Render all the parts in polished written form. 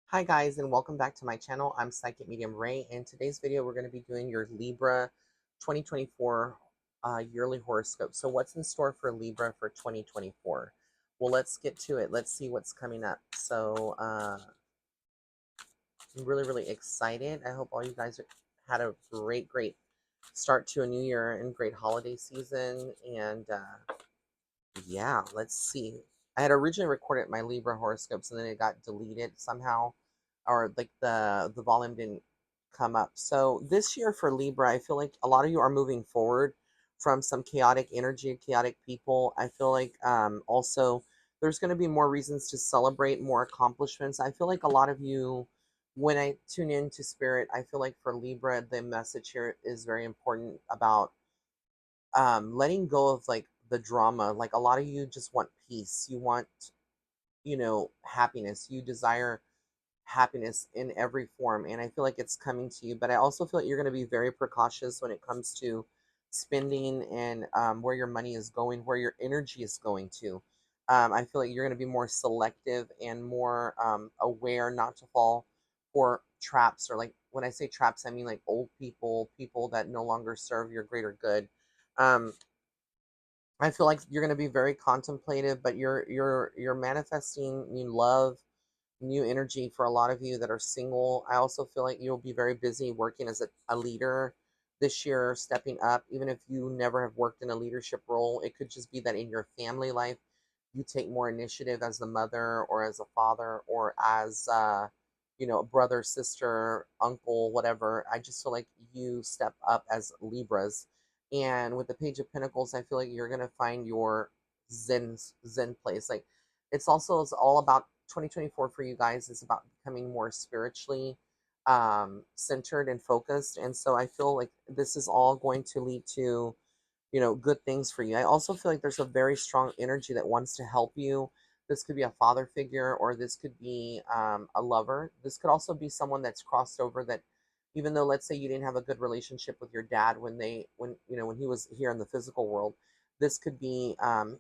Hi guys, and welcome back to my channel. I'm Psychic Medium Ray. In today's video, we're going to be doing your Libra 2024 yearly horoscope. So what's in store for Libra for 2024? Well, let's get to it. Let's see what's coming up. I'm really excited. I hope all you guys had a great start to a new year and great holiday season. And yeah, let's see. I had originally recorded my Libra horoscopes and then it got deleted somehow, or like the volume didn't come up. So this year for Libra, I feel like a lot of you are moving forward from some chaotic energy, chaotic people. I feel like also there's going to be more reasons to celebrate, more accomplishments. I feel like a lot of you, when I tune into spirit, I feel like for Libra, the message here is very important about letting go of like the drama. Like a lot of you just want peace, you want, happiness, you desire happiness in every form, and I feel like it's coming to you. But I also feel like you're going to be very precautious when it comes to spending and where your money is going, where your energy is going to. I feel like you're going to be more selective and more aware not to fall for traps, or like when I say traps, I mean like old people, people that no longer serve your greater good. um, I feel like you're going to be very contemplative, but you're manifesting new love, new energy for a lot of you that are single. I also feel like you'll be very busy working as a leader this year, stepping up. Even if you never have worked in a leadership role, it could just be that in your family life, you take more initiative as a mother or as a father or as a brother, sister, uncle, whatever. I just feel like you step up as Libras. And with the Page of Pentacles, I feel like you're gonna find your zen place. Like it's all about 2024 for you guys is about becoming more spiritually centered and focused. And so I feel like this is all going to lead to, good things for you. I also feel like there's a very strong energy that wants to help you. This could be a father figure, or this could be a lover. This could also be someone that's crossed over, that even though, let's say, you didn't have a good relationship with your dad when he was here in the physical world, this could be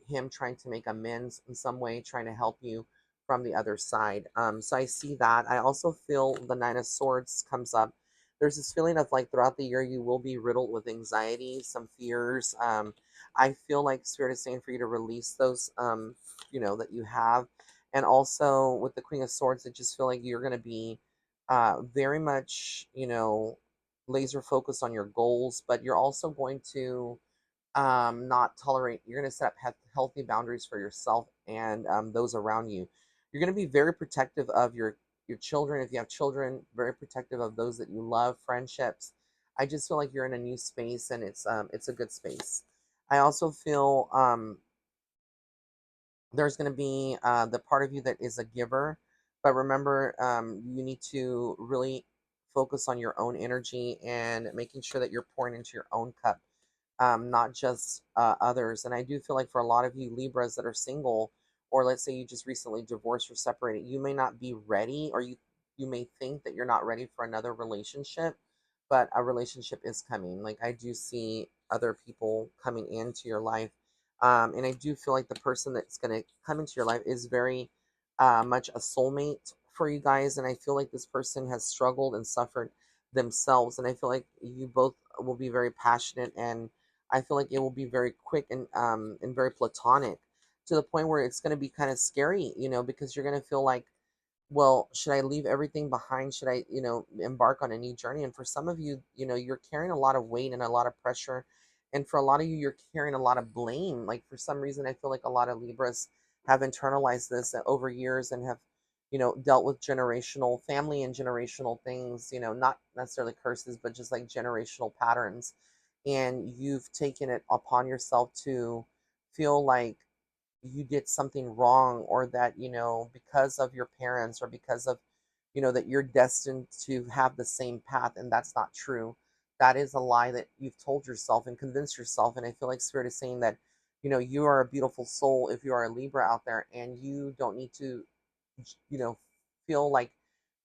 him trying to make amends in some way, trying to help you from the other side. So I see that. I also feel the Nine of Swords comes up. There's this feeling of like throughout the year you will be riddled with anxiety, some fears. I feel like Spirit is saying for you to release those, that you have. And also with the Queen of Swords, I just feel like you're going to be very much, laser focused on your goals, but you're also going to not tolerate, you're going to set up healthy boundaries for yourself and those around you. You're going to be very protective of your children, if you have children, very protective of those that you love, friendships. I just feel like you're in a new space, and it's a good space. I also feel there's going to be the part of you that is a giver, but remember, you need to really focus on your own energy and making sure that you're pouring into your own cup, not just others. And I do feel like for a lot of you Libras that are single, or let's say you just recently divorced or separated, you may not be ready, or you may think that you're not ready for another relationship, but a relationship is coming. Like I do see other people coming into your life, and I do feel like the person that's going to come into your life is very much a soulmate for you guys. And I feel like this person has struggled and suffered themselves, and I feel like you both will be very passionate, and I feel like it will be very quick and very platonic, to the point where it's going to be kind of scary, because you're going to feel like, well, should I leave everything behind? Should I, embark on a new journey? And for some of you, you're carrying a lot of weight and a lot of pressure. And for a lot of you, you're carrying a lot of blame. Like for some reason, I feel like a lot of Libras have internalized this over years and have, dealt with generational family and generational things, not necessarily curses, but just like generational patterns. And you've taken it upon yourself to feel like you did something wrong, or that, because of your parents, or because of, that you're destined to have the same path, and that's not true. That is a lie that you've told yourself and convinced yourself. And I feel like Spirit is saying that, you are a beautiful soul if you are a Libra out there, and you don't need to, you know feel like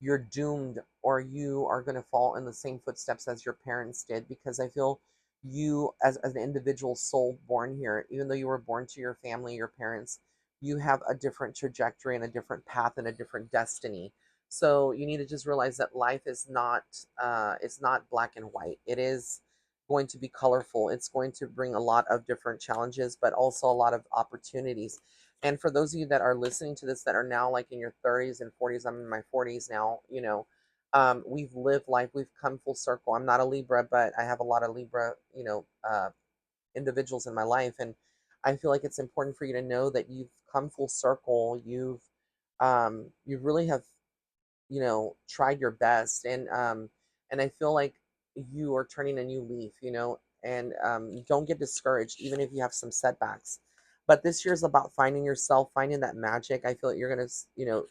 you're doomed, or you are going to fall in the same footsteps as your parents did. Because I feel you, as an individual soul born here, even though you were born to your family, your parents, you have a different trajectory and a different path and a different destiny. So you need to just realize that life is not it's not black and white. It is going to be colorful. It's going to bring a lot of different challenges, but also a lot of opportunities. And for those of you that are listening to this that are now like in your 30s and 40s, I'm in my 40s now, we've lived life, we've come full circle. I'm not a Libra, but I have a lot of Libra, individuals in my life, and I feel like it's important for you to know that you've come full circle. You really have, tried your best, and I feel like you are turning a new leaf, and don't get discouraged even if you have some setbacks. But this year is about finding yourself, finding that magic. I feel like you're gonna,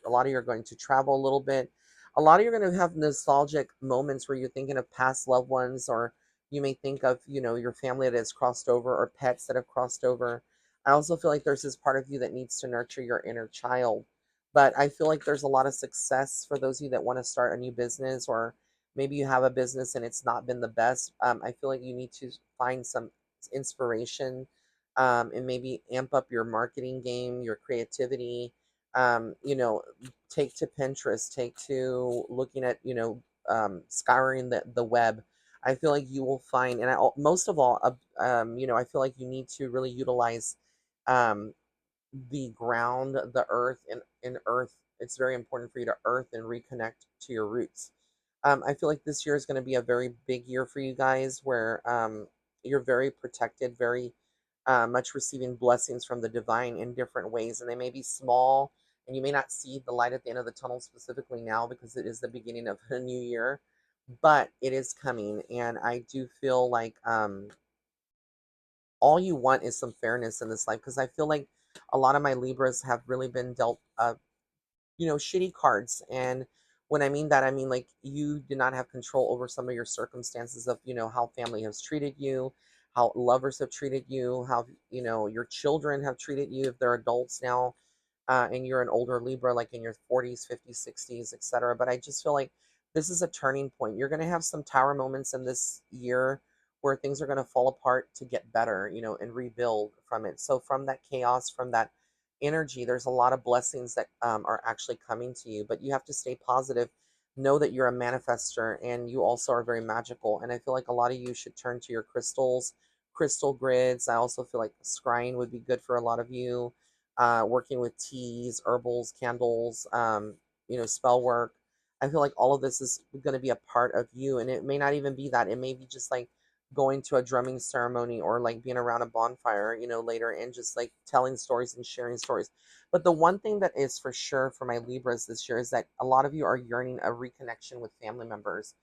a lot of you are going to travel a little bit. A lot of you are going to have nostalgic moments where you're thinking of past loved ones, or you may think of, your family that has crossed over, or pets that have crossed over. I also feel like there's this part of you that needs to nurture your inner child, but I feel like there's a lot of success for those of you that want to start a new business, or maybe you have a business and it's not been the best. I feel like you need to find some inspiration, and maybe amp up your marketing game, your creativity. Um, you know, Take to Pinterest, take to looking at, scouring the web. I feel like you will find, and most of all, I feel like you need to really utilize um, the ground, the earth, and in earth. It's very important for you to earth and reconnect to your roots. I feel like this year is going to be a very big year for you guys, where you're very protected, very much receiving blessings from the divine in different ways, and they may be small, and you may not see the light at the end of the tunnel specifically now because it is the beginning of a new year, but it is coming, and I do feel like all you want is some fairness in this life, because I feel like a lot of my Libras have really been dealt shitty cards. And when I mean that, I mean like you do not have control over some of your circumstances of, how family has treated you, how lovers have treated you, how, your children have treated you if they're adults now, and you're an older Libra, like in your 40s, 50s, 60s, etc. But I just feel like this is a turning point. You're going to have some tower moments in this year where things are going to fall apart to get better, and rebuild from it. So, from that chaos, from that energy, there's a lot of blessings that are actually coming to you, but you have to stay positive. Know that you're a manifester, and you also are very magical. And I feel like a lot of you should turn to your crystals, crystal grids. I also feel like scrying would be good for a lot of you, working with teas, herbals, candles, spell work. I feel like all of this is going to be a part of you, and it may not even be that. It may be just like going to a drumming ceremony, or like being around a bonfire, later, and just like telling stories and sharing stories. But the one thing that is for sure for my Libras this year is that a lot of you are yearning a reconnection with family members,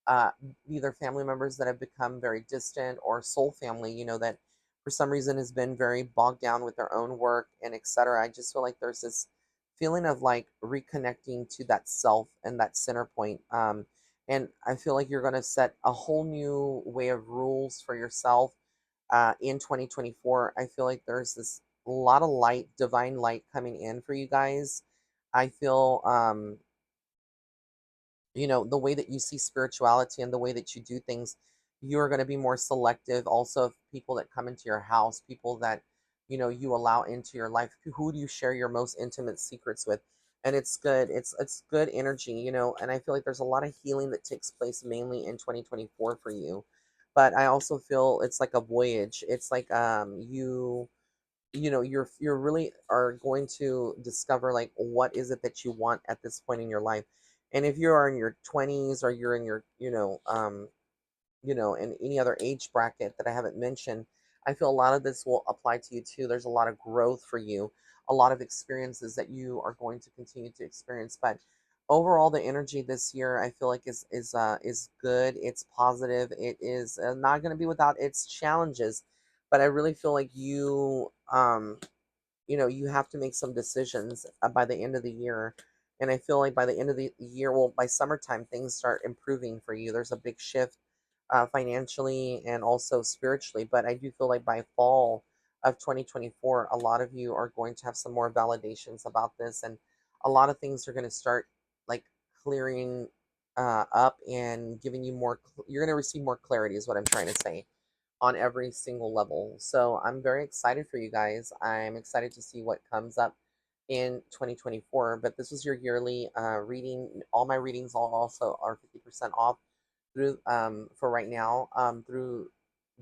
uh, either family members that have become very distant, or soul family, that for some reason has been very bogged down with their own work and etc. I just feel like there's this feeling of like reconnecting to that self and that center point. And I feel like you're going to set a whole new way of rules for yourself in 2024. I feel like there's this lot of light, divine light coming in for you guys. I feel the way that you see spirituality and the way that you do things, you're going to be more selective also of people that come into your house, people that you allow into your life. Who do you share your most intimate secrets with? And it's good, it's good energy, and I feel like there's a lot of healing that takes place mainly in 2024 for you. But I also feel it's like a voyage. It's like you're really are going to discover like what is it that you want at this point in your life. And if you are in your 20s, or you're in your in any other age bracket that I haven't mentioned, I feel a lot of this will apply to you too. There's a lot of growth for you, a lot of experiences that you are going to continue to experience. But overall, the energy this year I feel like is good. It's positive. It is not going to be without its challenges, but I really feel like you have to make some decisions by the end of the year. And I feel like by the end of the year, well, by summertime, things start improving for you. There's a big shift financially and also spiritually. But I do feel like by fall of 2024, a lot of you are going to have some more validations about this. And a lot of things are going to start like clearing up and giving you more, you're going to receive more clarity, is what I'm trying to say, on every single level. So I'm very excited for you guys. I'm excited to see what comes up in 2024. But this was your yearly reading. All my readings all also are 50% off through for right now through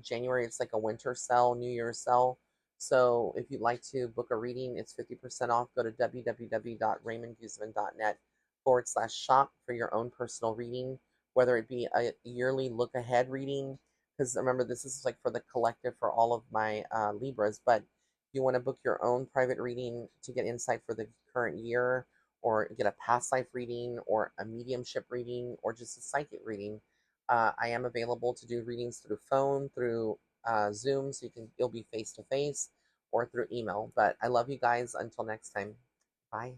January. It's like a winter sale, New Year's sale. So if you'd like to book a reading, it's 50% off. Go to www.raymondguzman.net/shop for your own personal reading, whether it be a yearly look ahead reading, because remember, this is like for the collective for all of my Libras. But if you want to book your own private reading to get insight for the current year, or get a past life reading, or a mediumship reading, or just a psychic reading, I am available to do readings through phone, through Zoom, so you'll be face to face, or through email. But I love you guys. Until next time, bye.